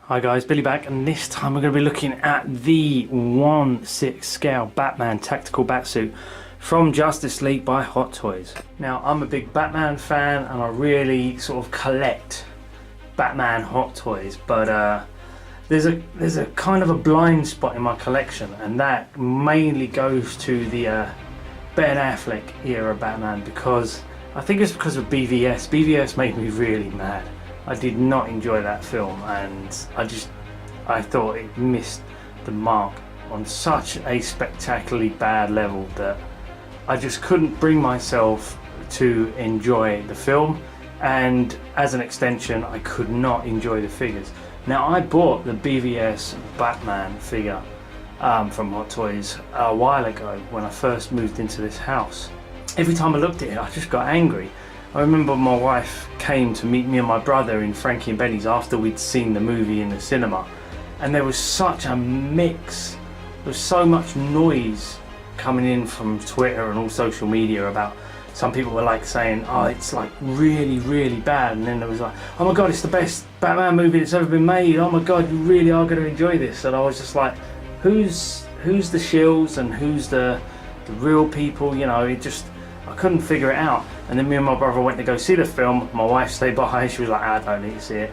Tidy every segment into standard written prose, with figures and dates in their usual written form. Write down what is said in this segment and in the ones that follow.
Hi guys, Billy back, and this time we're going to be looking at the 1/6 scale Batman tactical batsuit from Justice League by Hot Toys. Now, I'm a big Batman fan and I really sort of collect Batman Hot Toys, but there's a kind of a blind spot in my collection, and that mainly goes to the Ben Affleck era Batman, because I think it's because of BVS. BVS made me really mad. I did not enjoy that film, and I thought it missed the mark on such a spectacularly bad level that I just couldn't bring myself to enjoy the film, and as an extension I could not enjoy the figures. Now, I bought the BVS Batman figure from Hot Toys a while ago when I first moved into this house. Every time I looked at it I just got angry. I remember my wife came to meet me and my brother in Frankie and Benny's after we'd seen the movie in the cinema, and there was such a mix, there was so much noise coming in from Twitter and all social media about, some people were like saying, oh, it's like really bad, and then there was like, oh my god, it's the best Batman movie that's ever been made, oh my god, you really are going to enjoy this. And I was just like, who's the shills and who's the real people, you know? I couldn't figure it out. And then me and my brother went to go see the film. My wife stayed behind. She was like, I don't need to see it.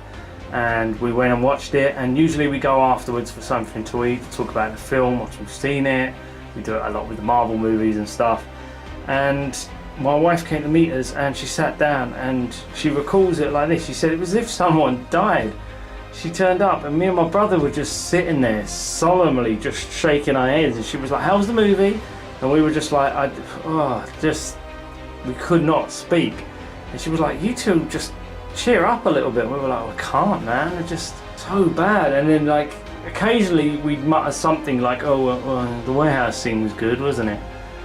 And we went and watched it, and usually we go afterwards for something to eat, talk about the film, once we've seen it. We do it a lot with the Marvel movies and stuff. And my wife came to meet us, and she sat down and she recalls it like this. She said it was as if someone died. She turned up and me and my brother were just sitting there solemnly just shaking our heads, and she was like, how's the movie? And we were just like, we could not speak. And she was like, you two just cheer up a little bit. And we were like, I can't, man, it's just so bad. And then like occasionally we'd mutter something like, oh well, the warehouse scene was good, wasn't it?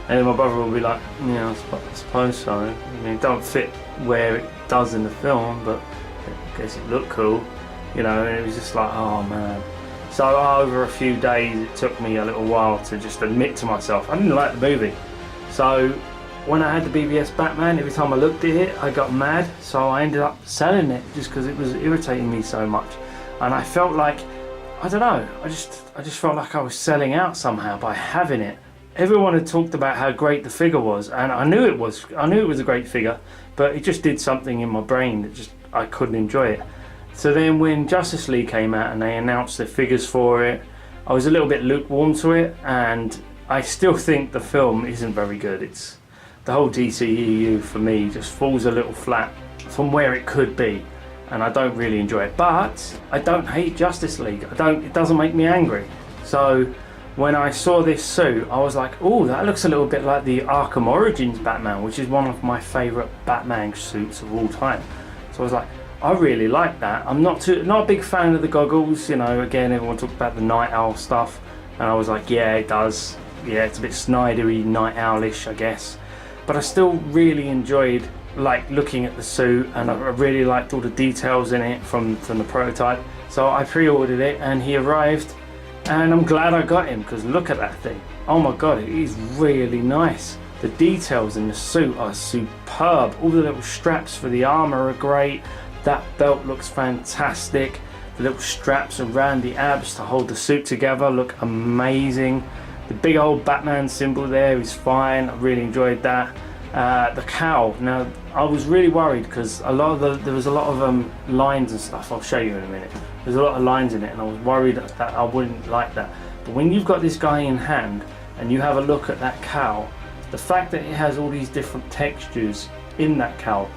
And then my brother would be like, yeah, I suppose so. I mean, it don't fit where it does in the film, but I guess it looked cool, you know. And it was just like, oh man. So over a few days it took me a little while to just admit to myself I didn't like the movie. So when I had the BVS Batman, every time I looked at it I got mad, so I ended up selling it just because it was irritating me so much. And I felt like, I don't know, I just felt like I was selling out somehow by having it. Everyone had talked about how great the figure was, and I knew it was a great figure, but it just did something in my brain that I couldn't enjoy it. So then when Justice League came out and they announced the figures for it, I was a little bit lukewarm to it, and I still think the film isn't very good. The whole DCEU for me just falls a little flat from where it could be, and I don't really enjoy it. But I don't hate Justice League. It doesn't make me angry. So when I saw this suit, I was like, oh, that looks a little bit like the Arkham Origins Batman, which is one of my favourite Batman suits of all time. So I was like, I really like that. I'm not a big fan of the goggles, you know. Again, everyone talked about the Night Owl stuff, and I was like, yeah, it does. Yeah, it's a bit Snydery, Night Owlish, I guess. But I still really enjoyed like looking at the suit, and I really liked all the details in it from the prototype. So I pre-ordered it and he arrived, and I'm glad I got him, because look at that thing. Oh my god, it is really nice. The details in the suit are superb. All the little straps for the armor are great. That belt looks fantastic. The little straps around the abs to hold the suit together look amazing. The big old Batman symbol there is fine. I really enjoyed that. The cowl. Now, I was really worried because there was a lot of lines and stuff. I'll show you in a minute. There's a lot of lines in it, and I was worried that I wouldn't like that. But when you've got this guy in hand and you have a look at that cowl, the fact that it has all these different textures in that cowl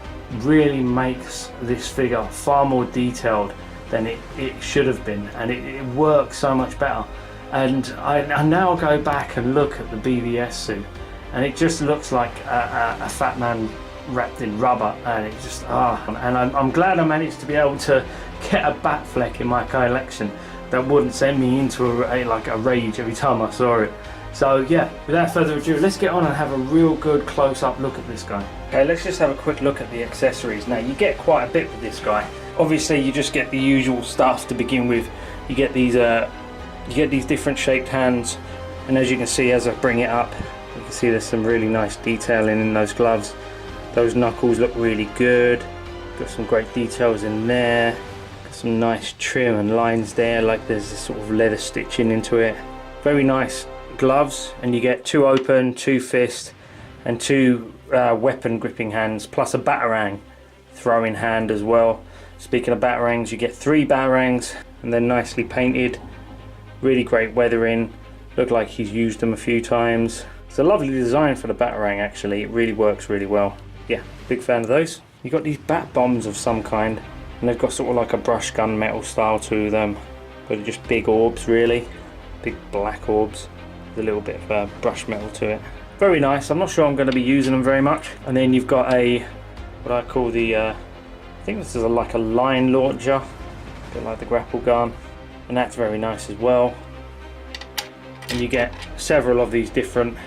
really makes this figure far more detailed than it should have been, and it works so much better. And I now go back and look at the BVS suit, and it just looks like a fat man wrapped in rubber, and it just and I'm glad I managed to be able to get a Batfleck in my collection that wouldn't send me into a rage every time I saw it. So yeah, without further ado, let's get on and have a real good close-up look at this guy. Okay, let's just have a quick look at the accessories. Now, you get quite a bit with this guy. Obviously you just get the usual stuff to begin with. You get these different shaped hands, and as you can see as I bring it up, you can see there's some really nice detailing in those gloves. Those knuckles look really good. Got some great details in there. some nice trim and lines there, like there's this sort of leather stitching into it. Very nice gloves, and you get 2 open, 2 fist, and 2 weapon gripping hands, plus a batarang throwing hand as well. Speaking of batarangs, you get 3 batarangs, and they're nicely painted. Really great weathering. Look like he's used them a few times. It's a lovely design for the batarang actually. It really works really well. Yeah, big fan of those. You've got these bat bombs of some kind, and they've got sort of like a brush gun metal style to them, but they're just big orbs really. Big black orbs with a little bit of brush metal to it. Very nice. I'm not sure I'm going to be using them very much. And then you've got a, what I call the, I think this is like a line launcher, a bit like the grapple gun, and that's very nice as well. And you get several of these different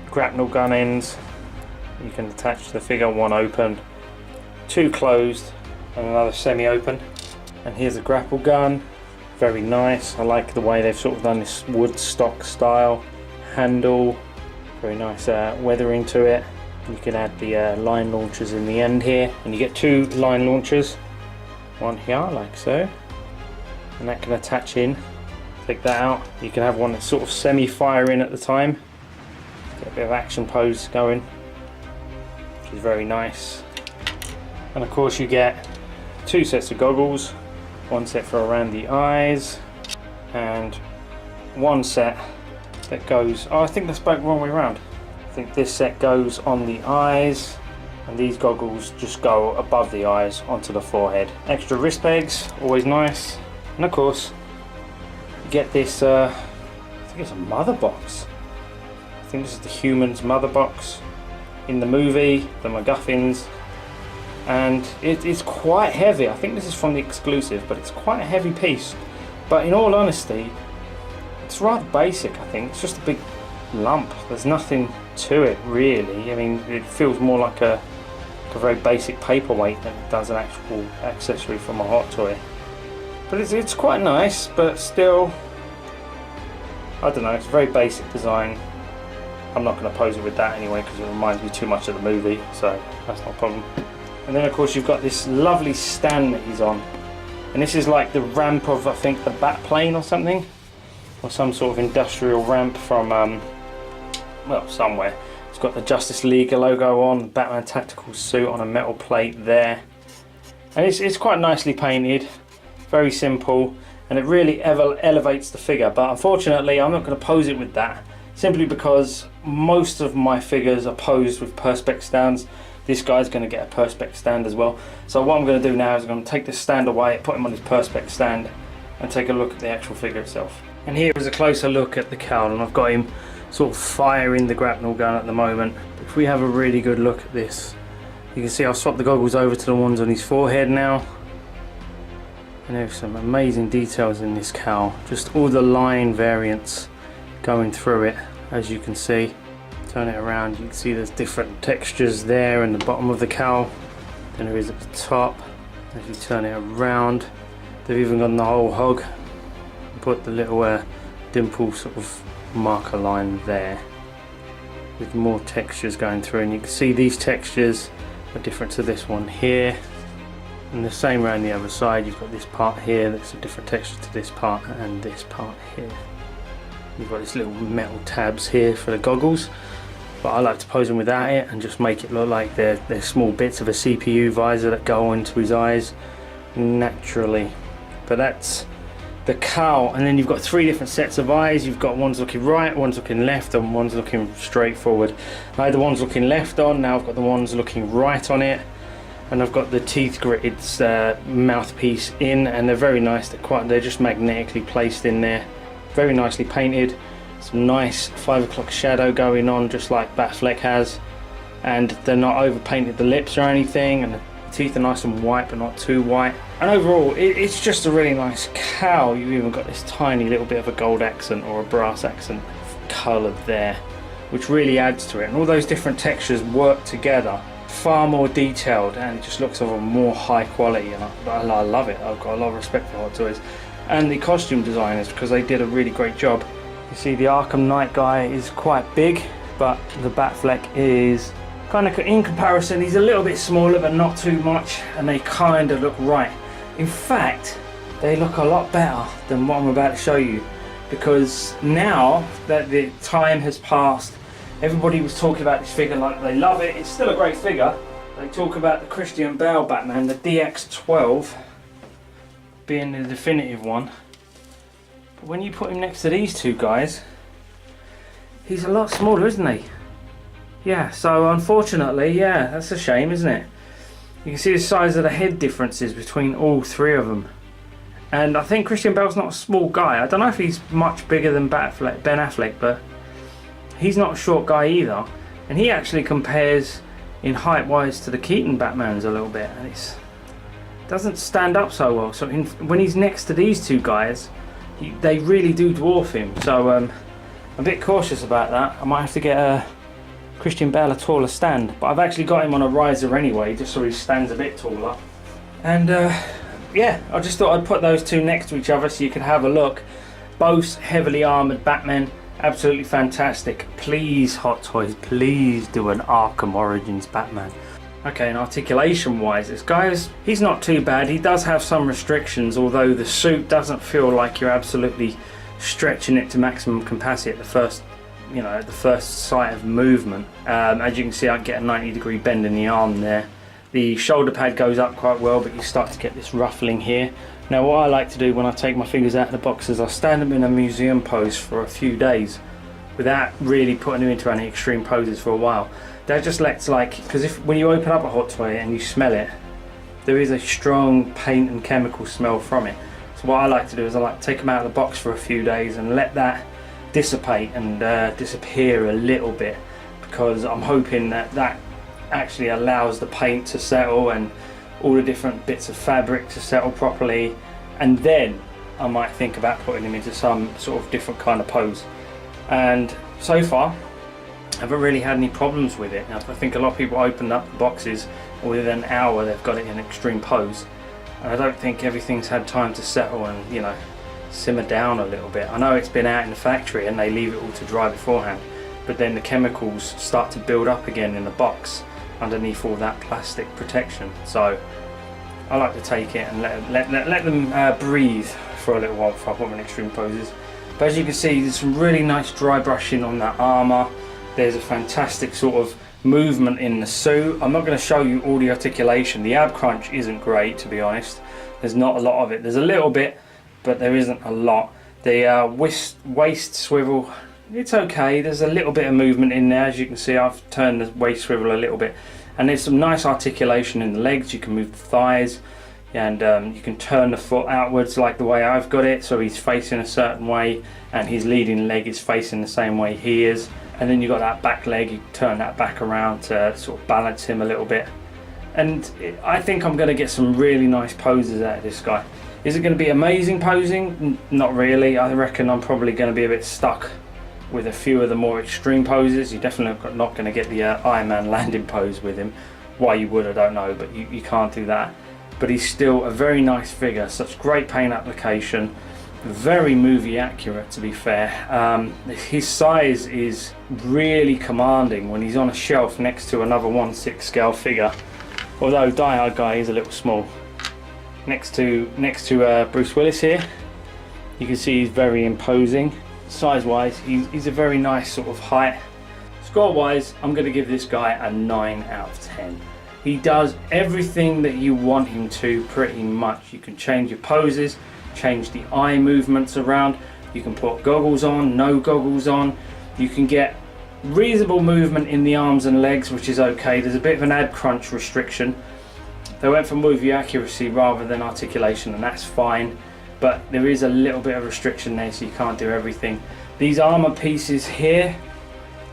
grapnel gun ends you can attach to the figure. 1 open, 2 closed, and another semi-open. And here's a grapple gun. Very nice. I like the way they've sort of done this wood stock style handle. Very nice weathering to it. You can add the line launchers in the end here, and you get 2 line launchers. 1 here like so, and that can attach in. Take that out. You can have one that's sort of semi-firing at the time. Get a bit of action pose going, which is very nice. And of course you get 2 sets of goggles. 1 set for around the eyes, and 1 set that goes, oh I think that's back wrong way around. I think this set goes on the eyes, and these goggles just go above the eyes onto the forehead. Extra wrist pegs, always nice. And of course you get this, I think it's a mother box. I think this is the Human's mother box in the movie, the MacGuffins. And it's quite heavy. I think this is from the exclusive, but it's quite a heavy piece. But in all honesty, it's rather basic. I think it's just a big lump. There's nothing to it really. I mean, it feels more like a very basic paperweight than it does an actual accessory from a hot toy. But it's quite nice, but still, I don't know, it's a very basic design. I'm not going to pose it with that anyway because it reminds me too much of the movie, so that's not a problem. And then of course you've got this lovely stand that he's on, and this is like the ramp of, I think, the bat plane or something, or some sort of industrial ramp from well, somewhere. It's got the Justice League logo on, Batman tactical suit on a metal plate there, and it's quite nicely painted, very simple, and it really elevates the figure. But unfortunately I'm not going to pose it with that, simply because most of my figures are posed with perspex stands. This guy's going to get a perspex stand as well. So what I'm going to do now is I'm going to take this stand away, put him on his perspex stand, and take a look at the actual figure itself. And here is a closer look at the Cowl, and I've got him sort of firing the grapnel gun at the moment. If we have a really good look at this, you can see I've swapped the goggles over to the ones on his forehead now. And there's some amazing details in this Cowl. Just all the line variants going through it, as you can see. Turn it around, you can see there's different textures there in the bottom of the Cowl than there is at the top. As you turn it around, they've even got the whole hog, put the little dimple sort of marker line there with more textures going through, and you can see these textures are different to this one here, and the same around the other side. You've got this part here that's a different texture to this part, and this part here. You've got these little metal tabs here for the goggles, but I like to pose them without it and just make it look like they're small bits of a CPU visor that go into his eyes naturally. But that's the Cowl. And then you've got 3 different sets of eyes. You've got one's looking right, one's looking left, and one's looking straight forward. I had the ones looking left on, now I've got the ones looking right on it, and I've got the teeth gritted mouthpiece in, and they're very nice. They're just magnetically placed in there, very nicely painted. Some nice 5 o'clock shadow going on, just like Batfleck has, and they're not overpainted the lips or anything, and the teeth are nice and white but not too white. And overall it's just a really nice Cowl. You've even got this tiny little bit of a gold accent or a brass accent coloured there, which really adds to it, and all those different textures work together, far more detailed, and it just looks of a more high quality, and I love it. I've got a lot of respect for Hot Toys and the costume designers because they did a really great job. You see the Arkham Knight guy is quite big, but the Batfleck is kind of, in comparison, he's a little bit smaller but not too much, and they kind of look right. In fact, they look a lot better than what I'm about to show you, because now that the time has passed, everybody was talking about this figure like they love it. It's still a great figure. They talk about the Christian Bale Batman, the DX12 being the definitive one. But when you put him next to these two guys, he's a lot smaller, isn't he? Yeah, so unfortunately, yeah, that's a shame, isn't it? You can see the size of the head differences between all three of them. And I think Christian Bale's not a small guy. I don't know if he's much bigger than Ben Affleck, but he's not a short guy either. And he actually compares in height-wise to the Keaton Batmans a little bit, and it doesn't stand up so well. So when he's next to these two guys, they really do dwarf him. So I'm a bit cautious about that. I might have to get Christian Bale a taller stand, but I've actually got him on a riser anyway, just so he stands a bit taller. And yeah, I just thought I'd put those two next to each other so you could have a look. Both heavily armoured Batmen, absolutely fantastic. Please, Hot Toys, please do an Arkham Origins Batman. Okay, and articulation wise, this guy he's not too bad. He does have some restrictions, although the suit doesn't feel like you're absolutely stretching it to maximum capacity at the first, you know, at the first sight of movement. As you can see, I get a 90-degree bend in the arm there. The shoulder pad goes up quite well, but you start to get this ruffling here. Now what I like to do when I take my fingers out of the box is I stand them in a museum pose for a few days without really putting them into any extreme poses for a while. That just lets, like, because when you open up a Hot Toy and you smell it, there is a strong paint and chemical smell from it. So what I like to do is I like to take them out of the box for a few days and let that dissipate and disappear a little bit, because I'm hoping that that actually allows the paint to settle and all the different bits of fabric to settle properly, and then I might think about putting them into some sort of different kind of pose. And so far I haven't really had any problems with it. Now, I think a lot of people open up the boxes and within an hour they've got it in extreme pose, and I don't think everything's had time to settle and, you know, simmer down a little bit. I know it's been out in the factory and they leave it all to dry beforehand, but then the chemicals start to build up again in the box underneath all that plastic protection. So I like to take it and let them breathe for a little while before I put them in extreme poses. But as you can see, there's some really nice dry brushing on that armour. There's a fantastic sort of movement in the suit. I'm not going to show you all the articulation. The ab crunch isn't great, to be honest. There's not a lot of it. There's a little bit, but there isn't a lot. The waist swivel, it's okay. There's a little bit of movement in there. As you can see, I've turned the waist swivel a little bit, and there's some nice articulation in the legs. You can move the thighs, and you can turn the foot outwards like the way I've got it, so he's facing a certain way and his leading leg is facing the same way he is. And then you've got that back leg, you turn that back around to sort of balance him a little bit. And I think I'm going to get some really nice poses out of this guy. Is it going to be amazing posing? Not really. I reckon I'm probably going to be a bit stuck with a few of the more extreme poses. You're definitely not going to get the Iron Man landing pose with him. Why you would, I don't know, but you can't do that. But he's still a very nice figure. Such great paint application. Very movie accurate, to be fair. His size is really commanding when he's on a shelf next to another 1/6 scale figure. Although Die Hard guy is a little small. Next to Bruce Willis here, you can see he's very imposing. Size wise, he's a very nice sort of height. Score wise, I'm going to give this guy a 9 out of 10. He does everything that you want him to, pretty much. You can change your poses, change the eye movements around, you can put goggles on, no goggles on, you can get reasonable movement in the arms and legs, which is okay. There's a bit of an ad crunch restriction. They went for movie accuracy rather than articulation, and that's fine, but there is a little bit of restriction there, so you can't do everything. These armor pieces here,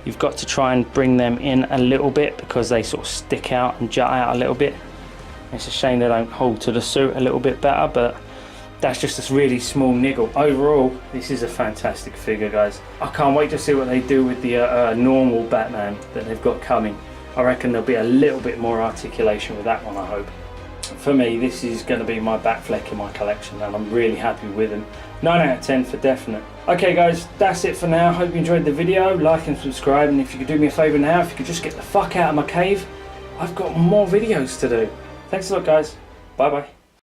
you've got to try and bring them in a little bit because they sort of stick out and jut out a little bit. It's a shame they don't hold to the suit a little bit better, but that's just a really small niggle. Overall, this is a fantastic figure, guys. I can't wait to see what they do with the normal Batman that they've got coming. I reckon there'll be a little bit more articulation with that one, I hope. For me, this is going to be my Batfleck in my collection, and I'm really happy with him. 9 out of 10 for definite. Okay guys, that's it for now. Hope you enjoyed the video. Like and subscribe, and if you could do me a favour now, if you could just get the fuck out of my cave, I've got more videos to do. Thanks a lot, guys. Bye bye.